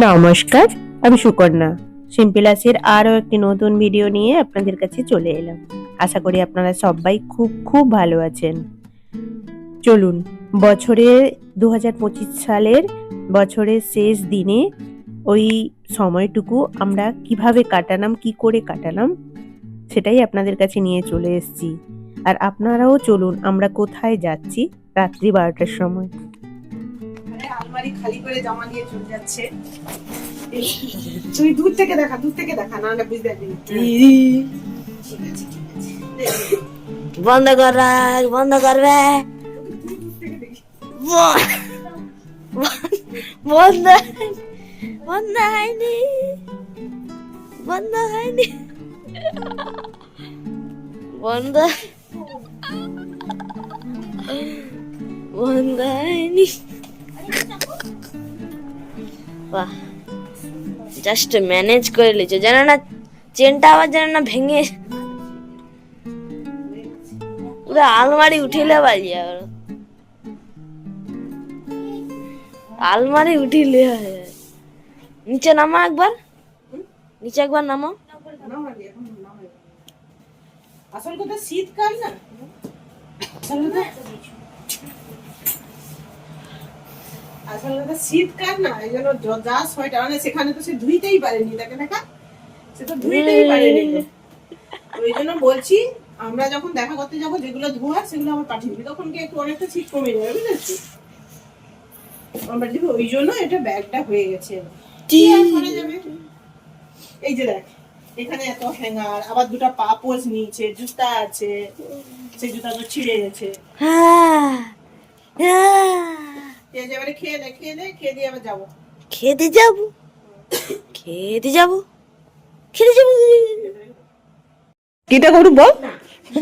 নমস্কার, আমি সুকন্যা। সিম্পলাসের আরও একটি নতুন ভিডিও নিয়ে আপনাদের কাছে চলে এলাম। আশা করি আপনারা সবাই খুব খুব ভালো আছেন। চলুন, বছরের 2025 সালের বছরের শেষ দিনে ওই সময়টুকু আমরা কিভাবে কাটালাম, কি করে কাটালাম, সেটাই আপনাদের কাছে নিয়ে চলে এসেছি। আর আপনারাও চলুন, আমরা কোথায় যাচ্ছি রাত্রি 12টার সময়। আলমারি খালি করে জামা নিয়ে চলে যাচ্ছে। তুই দূর থেকে দেখা না বুঝতে পারবি। বন্ধ কর, বন্ধ করবে। বন্ধ বন্ধ হয়নি, বন্ধ হয়নি, বন্ধ বন্ধ হয়নি। বাহ, জাস্ট ম্যানেজ করে লিছো, জানো না চেনটা আবার যেন না ভেঙে পুরো আলমারি উঠিলে বাজিয়ে আলমারি উঠিলে নিচে নামা একবার, নিচে একবার নামা। আসল কথা শীতকাল না, আসল কথা শীতকাল না, এই জন্য যা সোয়েটার মানে সেখানে তো সে ধুইতেই পারেনি, তাকে দেখা সে তো ধুইতেই পারেনি। ওই জন্য বলছি আমরা যখন দেখা করতে যাবো যেগুলো ধোয়া সেগুলো আমার পাঠিয়ে দিবি, তখন কি একটু অনেকটা শীত কমে যাবে, বুঝেছি? আমরা দেখো ওই জন্য এটা ব্যাগটা হয়ে গেছে। এই যে দেখ, এখানে এত হ্যাঙ্গার, আবার দুটো পাপোশ নিচে, জুতা আছে, সেই জুতা তো ছিঁড়ে গেছে। এবারে খেয়ে দিয়ে আবার যাবো। খেতে যাবো, খেতে যাবো, খেতে যাবো। কিটা করু বল,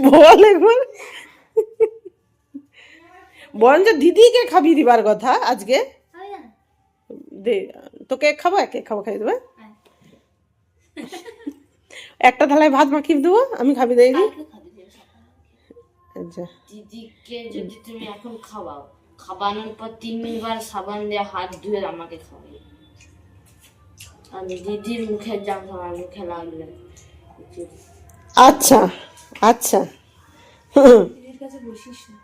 বল একবার। বরঞ্চ দিদিকে খাবি দিবার কথা আজকে। দে তো কেক খাবো, কেক খাবো, খাই দেবে একটা থালায় ভাত মাখিয়ে দেবো, আমি খাবি দেই। আচ্ছা, দিদিকে যদি তুমি এখন খাওয়াও, খাবানোর পর 3 বার সাবান দিয়ে হাত ধুয়ে আমাকে খাওয়াই। আমি দিদির মুখের জাম আমার মুখে লাগবে। আচ্ছা আচ্ছা,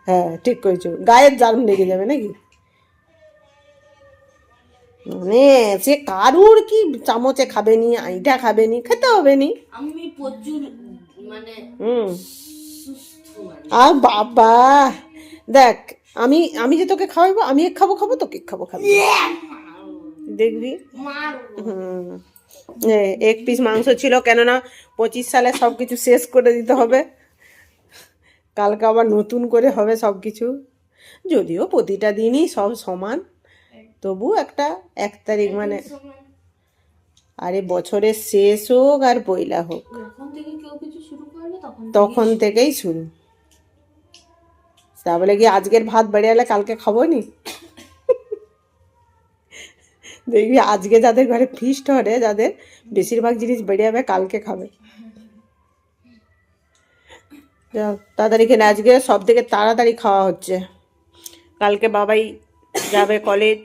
হ্যাঁ ঠিক করেছো, গায়ের জার্ম লেগে যাবে নাকি? মানে সে কারুর কি চামচে খাবে নি, আইটা খাবে নি, খেতে হবে নি। আমি প্রচুর মানে আর বাবা দেখ, আমি আমি যে তোকে খাওয়াবো, আমি খাবো তো কেক খাবো দেখবি। এক পিস মাংস ছিল, কেননা 25 সালে সবকিছু শেষ করে দিতে হবে, কালকে আবার নতুন করে হবে সবকিছু। যদিও প্রতিটা দিনই সব সমান, তবু একটা 1 তারিখ মানে, আরে বছরের শেষ হোক আর পয়লা হোক, তখন থেকেই শুরু। তা বলে কি আজকের ভাত বেড়ে কালকে খাবো নি? দেখবি আজকে যাদের ঘরে ফিস্ট হবে, যাদের বেশিরভাগ জিনিস বেড়ে যাবে, কালকে খাবে। তাড়াতাড়ি খেলে, আজকে সব থেকে তাড়াতাড়ি খাওয়া হচ্ছে। কালকে বাবাই যাবে কলেজ,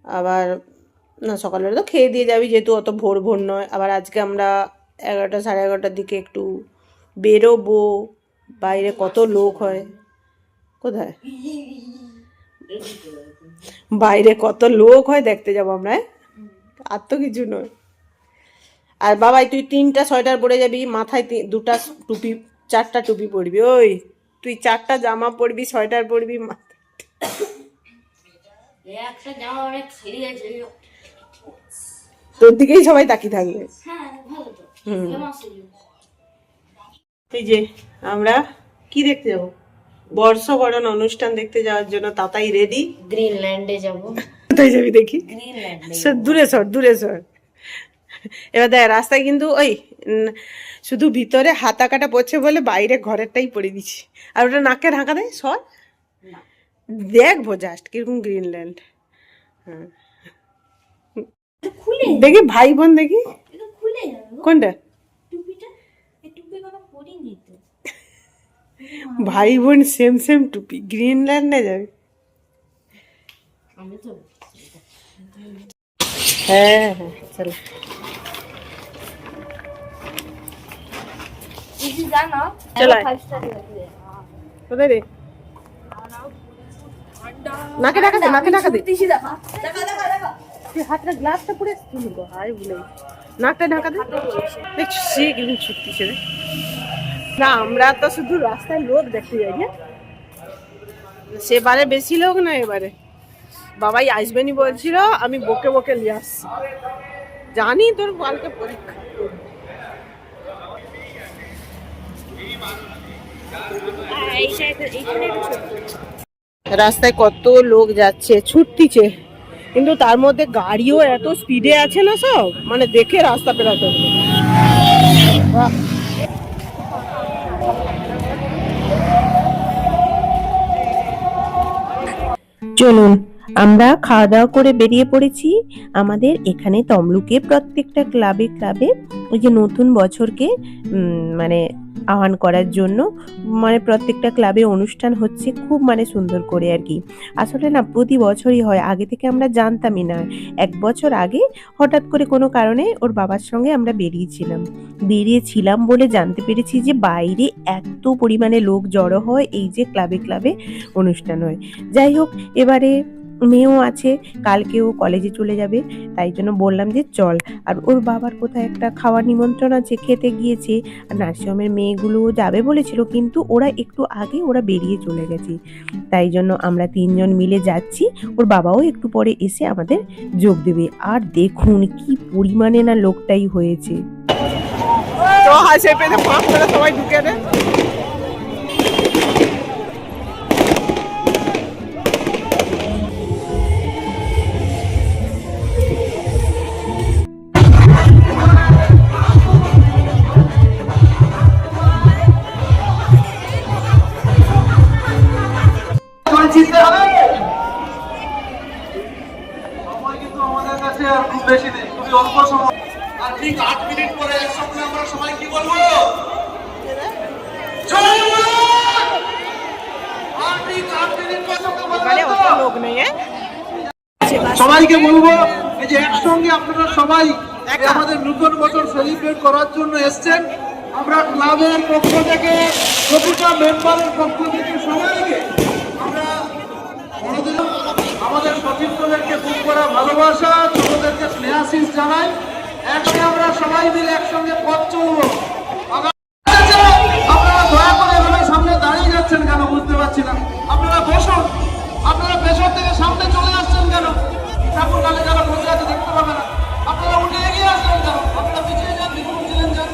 আবার না সকালবেলা তো খেয়ে দিয়ে যাবি, যেহেতু অত ভোর ভোর নয়। আবার আজকে আমরা 11টা সাড়ে 11টার দিকে একটু বেরোবো, বাইরে কত লোক হয়। কোথায় বাইরে কত লোক হয় দেখতে যাবো আমরা, আর তো কিছু নয়। আর বাবাই তুই 3টা সোয়েটার পরে যাবি, মাথায় 2টা টুপি, 4টা টুপি পরবি। ওই তুই 4টা জামা পরবি, সোয়েটার পরবি, একটা জামা অনেক খালি আছে, তোর দিকেই সবাই তাকিয়ে থাকবে। এই যে আমরা কি দেখতে যাবো, বর্ষবরণ অনুষ্ঠান দেখতে যাওয়ার জন্য তাতাই রেডি। গ্রিনল্যান্ডে যাব। কোথায় যাবি দেখি? গ্রিনল্যান্ডে। দূরে সর। এবার দেখ রাস্তায় কিন্তু ওই শুধু ভিতরে হাতা কাটা পড়ছে বলে বাইরে ঘরেরটাই পরে দিচ্ছি, আর ওটা নাকে ঢাকা দেয়। সর দেখবো জাস্ট কিরকম গ্রিনল্যান্ড। হ্যাঁ দেখি ভাই বোন, দেখি কোনটা ভাই বোন, সেম টুপি, গ্রিনল্যান্ডে যাবে। হ্যাঁ হ্যাঁ চলো इसी जाना चला है। 5 स्टार लगती है কোথায় রে নাকে ঢাকা দে নাকে ঢাকা দে তুই হাতটা গ্লাসটা পুরো তুলি গো হাই ভুলে নাকটা ঢাকা দে দেখছি গেলি ছুটতি ছেড়ে না আমরা তো শুধু রাস্তায় লোক দেখতে যাই না সেবারে বেশি লোক না এবারে বাবাই আসবেনি বলছিল আমি বকে বকে নিয়ে আসছি জানি তোর কালকে পরীক্ষা রাস্তায় কত লোক যাচ্ছে ছুটতিছে কিন্তু তার মধ্যে গাড়িও এত স্পিডে আছে না সব মানে দেখে রাস্তা পেরাতে হবে বাহ চলুন আমরা খাওয়া দাওয়া করে বেরিয়ে পড়েছি আমাদের এখানে তমলুকে প্রত্যেকটা ক্লাবে ক্লাবে ওই যে নতুন বছরকে মানে আহ্বান করার জন্য মানে প্রত্যেকটা ক্লাবে অনুষ্ঠান হচ্ছে খুব মানে সুন্দর করে আর কি আসলে না প্রতি বছরই হয় আগে থেকে আমরা জানতামই না এক বছর আগে হঠাৎ করে কোনো কারণে ওর বাবার সঙ্গে আমরা বেরিয়েছিলাম বলে জানতে পেরেছি যে বাইরে এত পরিমাণে লোক জড়ো হয় এই যে ক্লাবে ক্লাবে অনুষ্ঠান হয় যাই হোক এবারে মেয়েও আছে কালকেও কলেজে চলে যাবে তাই জন্য বললাম যে চল আর ওর বাবার কোথায় একটা খাওয়ার নিমন্ত্রণ আছে খেতে গিয়েছে আর নার্সিংহোমের মেয়েগুলোও যাবে বলেছিল কিন্তু ওরা একটু আগে ওরা বেরিয়ে চলে গেছে তাই জন্য আমরা 3 জন মিলে যাচ্ছি ওর বাবাও একটু পরে এসে আমাদের যোগ দেবে আর দেখুন কি পরিমাণে না লোকটাই হয়েছে তো হাসে পেতে পাঁচ করে সবাই ঢুকে দেয় বেশি নেই খুবই অল্প সময় আর ঠিক 8 মিনিট পরে একসঙ্গে আমরা সবাই কি বলবো জয় মা আর ঠিক 8 মিনিট পরে মানে অত লোক নেই সবাইকে বলবো এই যে একসঙ্গে আপনারা সবাই আমাদের নতুন বছর সেলিব্রেট করার জন্য এসেছেন আমরা ক্লাবের পক্ষ থেকে প্রতিটা মেম্বারের পক্ষ থেকে সবাইকে আমরা আমাদের সতীর্থদেরকে বুক করা ভালোবাসা ছোটদেরকে স্নেহাশিস জানাই একসঙ্গে আমরা সবাই মিলে একসঙ্গে পথ চলবো আপনারা দয়া করে এভাবে সামনে দাঁড়িয়ে যাচ্ছেন কেন বুঝতে পারছি না আপনারা বসুন আপনারা পেছন থেকে সামনে চলে আসছেন কেন ঠাকুর কালে যারা বসে আছে দেখতে পাবে না আপনারা উঠে এগিয়ে আসবেন কেন আপনারা পিছিয়ে যান পিছনে ছিলেন যান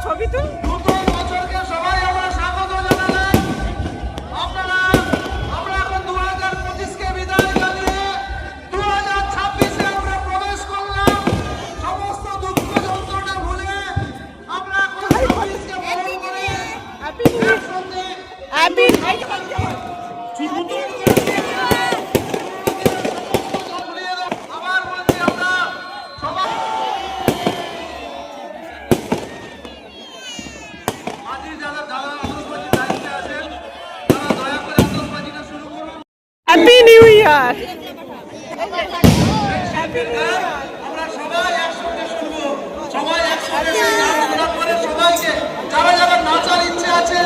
ছবি তো নতুন বছরকে সবাই আমরা স্বাগত জানাই আপনারা আমরা এখন 2025 কে বিদায় জানিয়ে 2026 এ আমরা প্রবেশ করলাম সমস্ত দুঃখ যন্ত্রণা ভুলে আমরা এখন 26 কে বরণ করে হ্যাপি হ্যাপি আবার বলছি আমরা সবাই হ্যাপি নিউ ইয়ার আমরা সবাই একসঙ্গে শুনবো সবাই একসঙ্গে গান করে সবাইকে যারা যারা নাচার ইচ্ছে আছে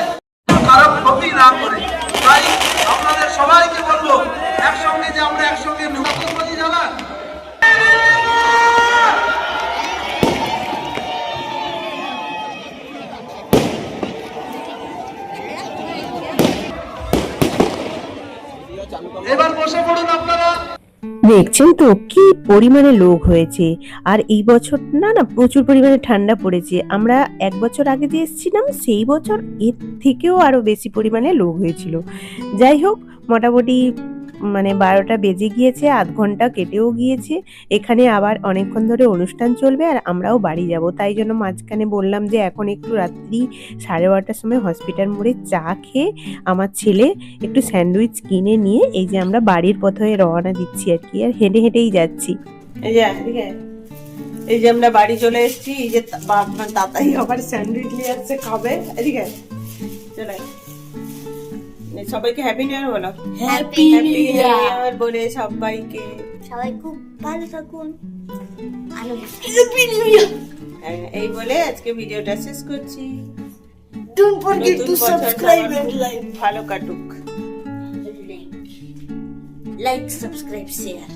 কারো ক্ষতি না করে তাই আপনাদের সবাইকে বলবো একসঙ্গে যে আমরা একসঙ্গে নতুনবাজি জানান এবার বসে পড়ুন আপনারা। দেখছেন তো কি পরিমাণে লোক হয়েছে। আর এই বছর না না প্রচুর পরিমাণে ঠান্ডা পড়েছে। আমরা 1 বছর আগে যে এসেছিলাম সেই বছর এর থেকেও আরো বেশি পরিমাণে লোক হয়েছিল। যাই হোক, মোটামুটি মানে 12টা বেজে গিয়েছে, আধ ঘন্টা কেটেও গিয়েছে। এখানে আবার অনেকক্ষণ ধরে অনুষ্ঠান চলবে আর আমরাও বাড়ি যাব। তাই জন্য মাঝখানে বললাম যে এখন একটু রাত্রি 12:30টার সময় হসপিটাল মোড়ে চা খেয়ে আমার ছেলে একটু স্যান্ডউইচ কিনে নিয়ে এই যে আমরা বাড়ির পথে রওনা দিচ্ছি আর কি। আর হেঁটে হেঁটেই যাচ্ছি। এই যে এদিকে, এই যে আমরা বাড়ি চলে এসেছি। এই যে আপনার দাদাই আবার স্যান্ডউইচ নিয়ে আসছে, খাবে। এদিকে চলে সবাইকে হ্যাপি নিউ ইয়ার বলো। হ্যাপি হ্যাপি নিউ ইয়ার বলে সবাইকে। সবাই খুব ভালো থাকুন। Happy new year. এই বলে আজকে ভিডিওটা শেষ করছি। Don't forget নতুন to বছর subscribe সবার and খুব like. ভালো কাটুক। Like, subscribe, share.